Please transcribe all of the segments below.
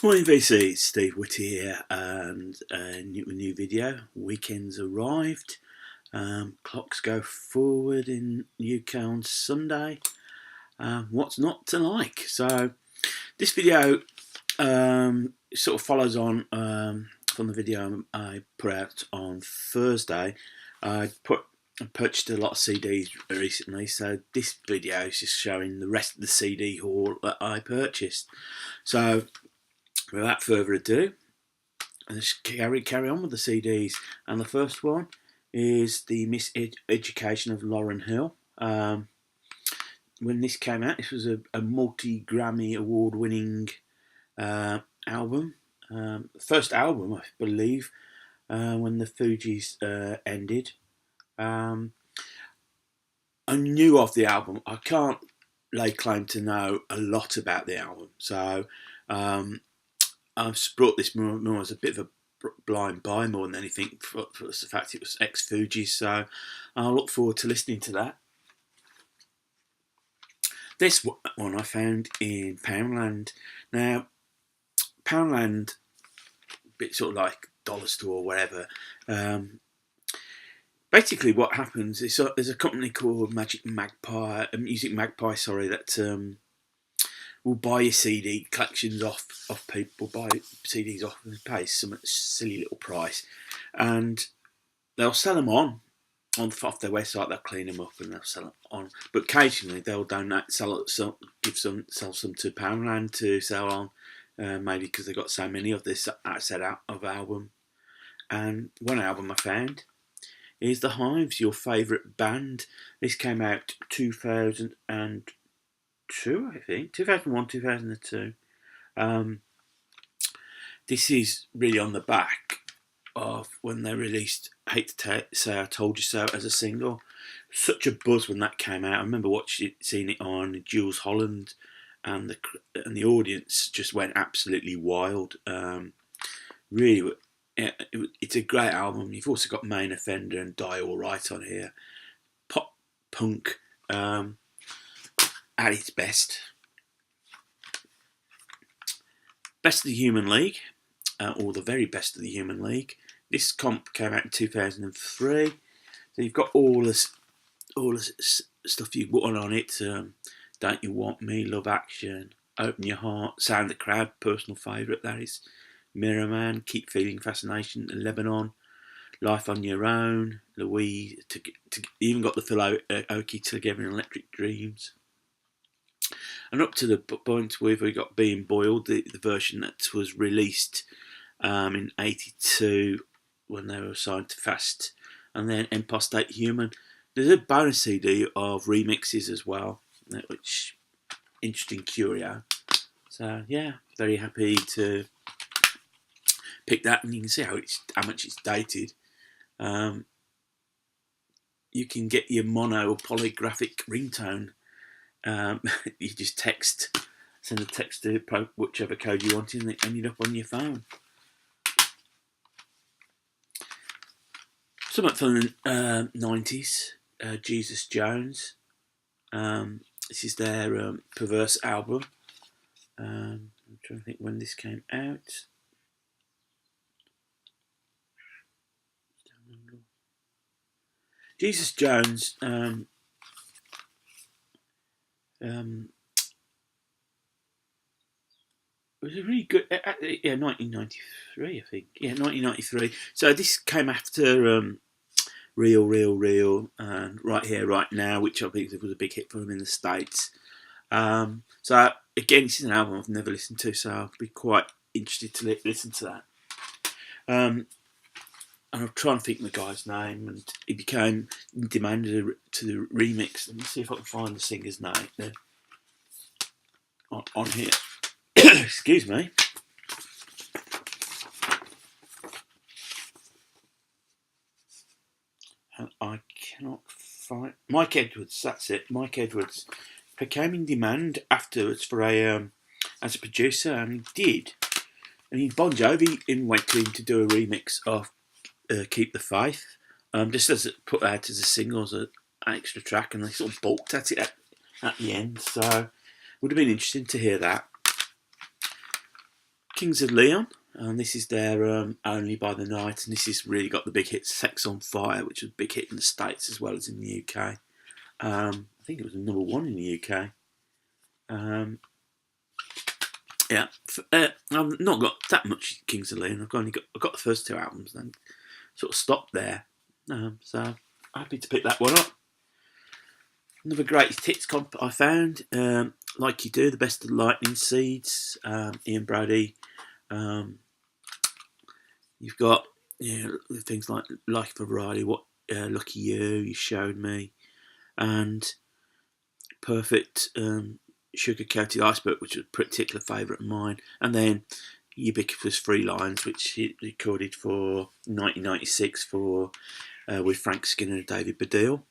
Morning VC, it's Steve Whitty here, and a new video. Weekend's arrived. Clocks go forward in UK on Sunday. What's not to like? So this video sort of follows on from the video I put out on Thursday. I purchased a lot of CDs recently, so this video is just showing the rest of the CD haul that I purchased. So without further ado, let's carry on with the CDs. And the first one is the Miseducation of Lauryn Hill. When this came out, this was a multi-Grammy award-winning album. First album, I believe, when the Fugees ended. I knew of the album. I can't lay claim to know a lot about the album, so I've brought this more as a bit of a blind buy more than anything for the fact it was ex-Fugees, so I'll look forward to listening to that. This one I found in Poundland. Now, Poundland, bit sort of like dollar store or whatever. Basically, what happens is there's a company called Music Magpie, that will buy your CD collections off people, buy CDs off and pay some silly little price, and they'll sell them off their website. They'll clean them up and they'll sell them on. But occasionally they'll sell some to Poundland to sell on, maybe because they've got so many of this set out of album. And one album I found is the Hives, your favourite band. This came out 2002, I think, 2001, 2002. This is really on the back of when they released Hate to Say I Told You So as a single. Such a buzz when that came out. I remember seeing it on Jules Holland, and the audience just went absolutely wild. Really, it's a great album. You've also got Main Offender and Die Alright on here. Pop punk at its best. Best of the Human League, or the very best of the Human League. This comp came out in 2003. So you've got all this stuff you want on it. Don't You Want Me, Love Action, Open Your Heart, Sound the Crowd, personal favourite that is, Mirror Man, Keep Feeling Fascination, Lebanon, Life on Your Own, Louise, even got the Phil Oakey Together in Electric Dreams. And up to the point where we got Being Boiled, the version that was released in '82 when they were signed to Fast, and then Empire State Human. There's a bonus CD of remixes as well, which interesting curio. So yeah, very happy to pick that, and you can see how much it's dated. You can get your mono or polygraphic ringtone. You just send a text to whichever code you want, and it ended up on your phone. Something from the 90s, Jesus Jones. This is their Perverse album. I'm trying to think when this came out. Jesus Jones it was a really good, 1993, I think. Yeah, 1993. So this came after Real, and Right Here, Right Now, which I think was a big hit for him in the States. So again, this is an album I've never listened to, so I'll be quite interested to listen to that. And I'm trying to think of the guy's name, and he became in demand to the remix. Let me see if I can find the singer's name there on here. Excuse me. And I cannot find Mike Edwards. That's it, Mike Edwards became in demand afterwards for as a producer, and he did. And Bon Jovi went to him to do a remix of Keep the Faith, just as it put out as a single, as an extra track, and they sort of balked at it at the end. So it would have been interesting to hear that. Kings of Leon, and this is their Only by the Night, and this has really got the big hit Sex on Fire, which was a big hit in the States as well as in the UK. I think it was #1 in the UK. Yeah, I've not got that much Kings of Leon. I've got the first 2 albums, then sort of stopped there. So happy to pick that one up. Another greatest hits comp I found, like you do, the best of the Lightning Seeds, Ian Brady. You've got things like Life of Riley, What Lucky You Showed Me, and Perfect Sugar Coated Iceberg, which was a particular favourite of mine, and then Ubiquitous Free Lines, which he recorded for 1996 for with Frank Skinner and David Baddiel.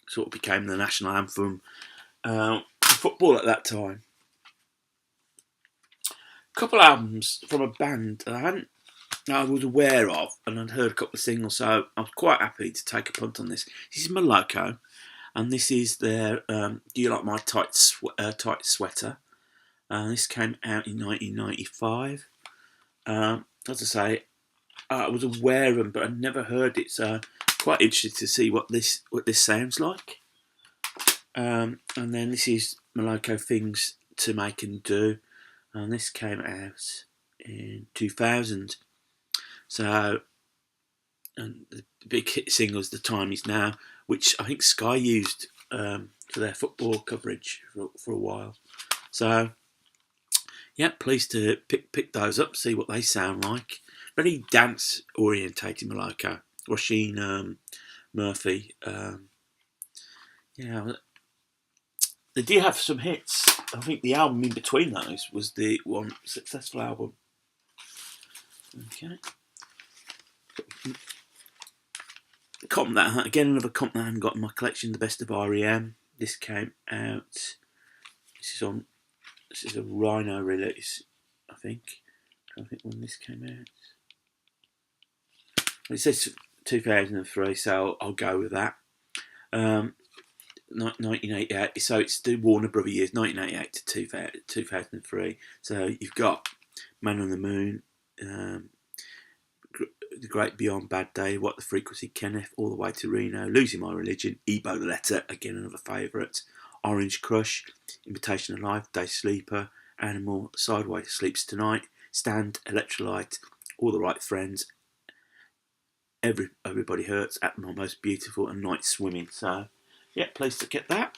Sort of became the national anthem for football at that time. A couple albums from a band I was aware of, and I'd heard a couple of singles, so I was quite happy to take a punt on this. This is Melaka, and this is their Do You Like My Tight Sweater? This came out in 1995. As I say, I was aware of them, but I'd never heard it, so quite interested to see what this sounds like. And then this is Melaka, Things to Make and Do, and this came out in 2000. So, and the big hit single is The Time Is Now, which I think Sky used for their football coverage for a while. So, yeah, pleased to pick those up, see what they sound like. Very dance orientated Melaka. Roisin Murphy. Yeah, they did have some hits. I think the album in between those was the one successful album. Okay. Comp that again, another comp that I haven't got in my collection. The Best of REM. This came out. This is a Rhino release, I think. I don't think when this came out. It says 2003, so I'll go with that. 1988. So it's the Warner Brother years, 1988 to 2003. So you've got Man on the Moon. The Great Beyond Bad Day, What the Frequency, Kenneth, All the Way to Reno, Losing My Religion, Ebo the Letter, again another favourite, Orange Crush, Invitation of Life, Day Sleeper, Animal, Sideways Sleeps Tonight, Stand, Electrolyte, All the Right Friends, Everybody Hurts, At My Most Beautiful, and Night Swimming. So, yeah, pleased to get that.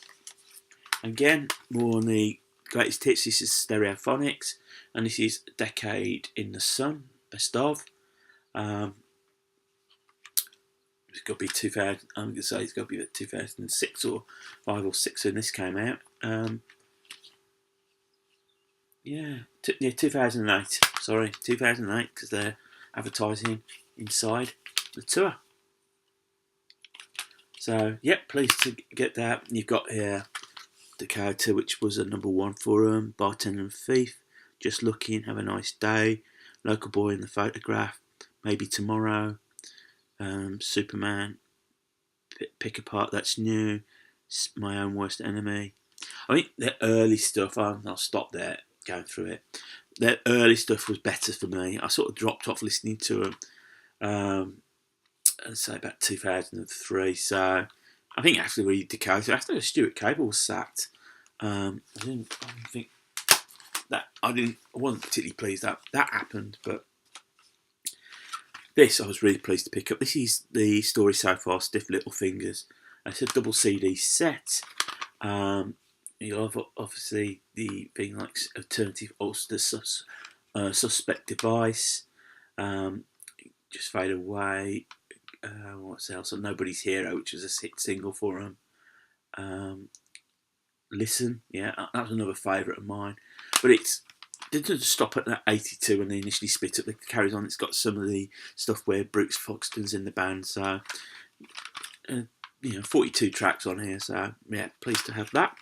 Again, more on the greatest hits. This is Stereophonics, and this is Decade in the Sun, best of. It's got to be 2000. I'm going to say it's got to be 2006 or 5 or 6 when this came out. Yeah, 2008. Sorry, 2008, because they're advertising inside the tour. So, yep, pleased to get that. You've got here Dakota, which was a #1 for Bartender and Thief, Just Looking, Have a Nice Day, Local Boy in the Photograph, Maybe Tomorrow, Superman, Pick Apart That's New, My Own Worst Enemy. I think the early stuff, I'll stop there going through it. Their early stuff was better for me. I sort of dropped off listening to them, I'd say about 2003. So I think after we Dakota, after Stuart Cable was sacked, I wasn't particularly pleased that happened, but this I was really pleased to pick up. This is the story so far, Stiff Little Fingers. It's a double CD set. You'll have obviously the thing like Alternative Ulster Suspect Device, Just Fade Away, what's else? Nobody's Hero, which was a hit single for them. Listen, yeah, that was another favourite of mine. But it didn't stop at that 82 when they initially split up. It carries on. It's got some of the stuff where Brooks Foxton's in the band. So, 42 tracks on here. So, yeah, pleased to have that.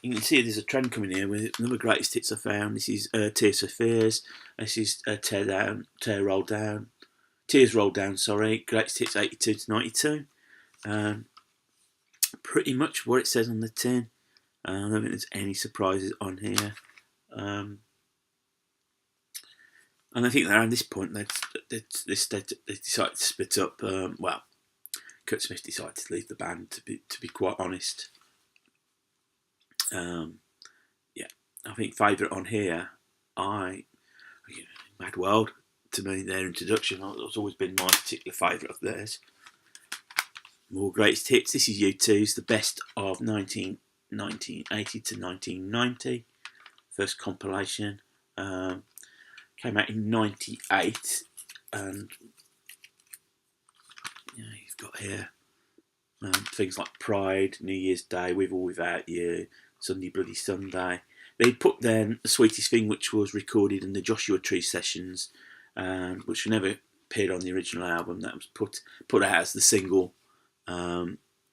You can see there's a trend coming here with another greatest hits I found. This is Tears for Fears. This is Tears Roll Down. Sorry, greatest hits 82 to 92. Pretty much what it says on the tin. I don't think there's any surprises on here. And I think around this point they decided to split up. Well, Kurt Smith decided to leave the band. To be quite honest, yeah, I think favourite on here, Mad World. To me, their introduction has always been my particular favourite of theirs. More greatest hits. This is U2's the best of 1980 to 1990. First compilation. Came out in 98, and you've got here things like Pride, New Year's Day, With or Without You, Sunday Bloody Sunday. They put then The Sweetest Thing, which was recorded in the Joshua Tree sessions, which never appeared on the original album. That was put out as the single,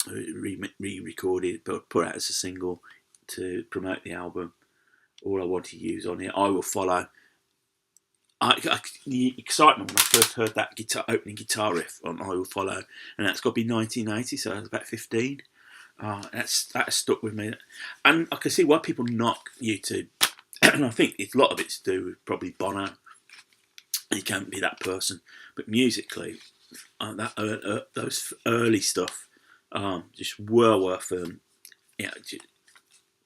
re-recorded, but put out as a single to promote the album. All I Want to Use on here, I Will Follow. The excitement when I first heard that opening guitar riff on I Will Follow, and that's got to be 1980, so I was about 15. That stuck with me, and I can see why people knock YouTube, and I think a lot of it's to do with probably Bono. He can't be that person, but musically, those early stuff, just were worth worth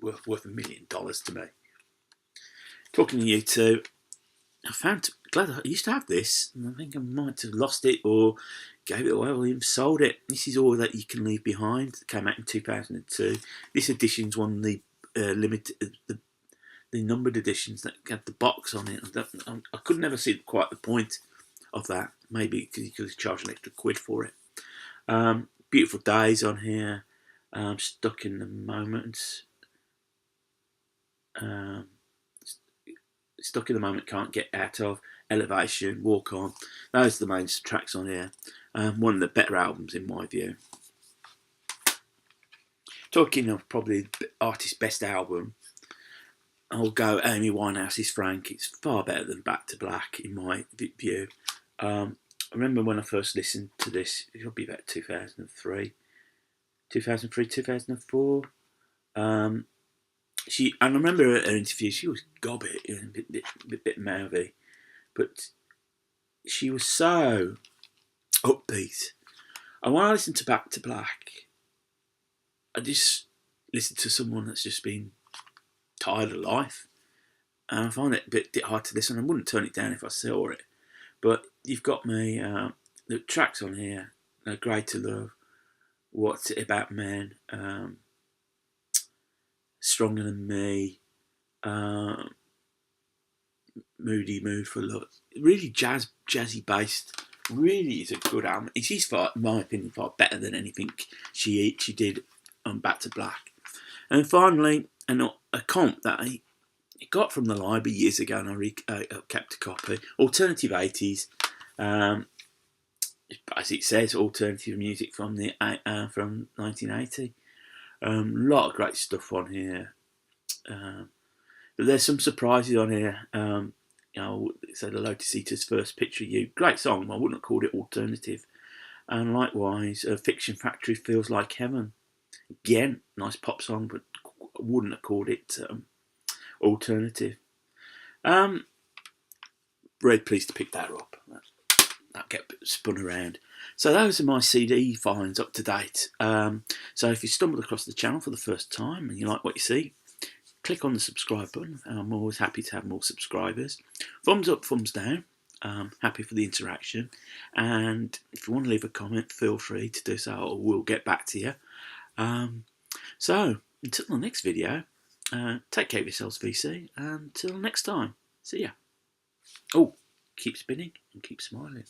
$1 million to me. Talking to U2. Glad I used to have this, and I think I might have lost it or gave it away or even sold it. This is All That You Can Leave Behind. It came out in 2002. This edition's one of the the numbered editions that had the box on it. I could never see quite the point of that. Maybe because you could charge an extra £1 for it. Beautiful Days on here. Stuck in the Moment. Stuck in the Moment, Can't Get Out Of, Elevation, Walk On. Those are the main tracks on here. One of the better albums in my view. Talking of probably the artist's best album, I'll go Amy Winehouse's Frank. It's far better than Back to Black in my view. I remember when I first listened to this, it'll be about 2003, 2004. And I remember her interview, she was gobbit, a bit mouthy, but she was so upbeat. And when I listened to Back to Black, I just listened to someone that's just been tired of life. And I find it a bit hard to listen. I wouldn't turn it down if I saw it. But you've got me, the tracks on here, Greater Love, What's It About Men, Stronger Than Me, Moody Mood for Love. Really jazzy based. Really is a good album. It's far, in my opinion, far better than anything she did on Back to Black. And finally, a comp that I got from the library years ago, and I kept a copy. Alternative 80s. As it says, alternative music from 1980. A lot of great stuff on here. But there's some surprises on here. So the Lotus Eaters' First Picture of You. Great song. I wouldn't have called it alternative. And likewise, Fiction Factory, Feels Like Heaven. Again, nice pop song, but I wouldn't have called it alternative. Very pleased to pick that up. That'll get spun around. So those are my CD finds up to date. So if you stumbled across the channel for the first time and you like what you see, click on the subscribe button. I'm always happy to have more subscribers. Thumbs up, thumbs down. Happy for the interaction. And if you want to leave a comment, feel free to do so. I will get back to you. So until the next video, take care of yourselves, VC. Until next time, see ya. Oh, keep spinning and keep smiling.